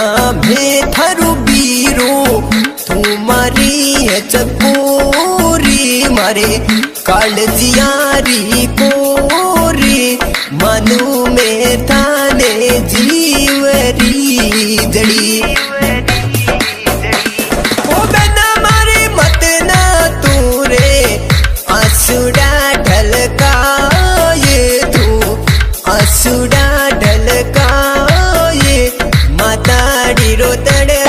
में थारू बीरो तू मारी है चकोरी मारे कालजियारी कोरी मनु में थाने जीवरी जड़ी ओ बना मारे मत ना तू रे आंसुड़ा ढलका ये तू आंसुड़ा ढलका ये माताड़ी रो तड़पे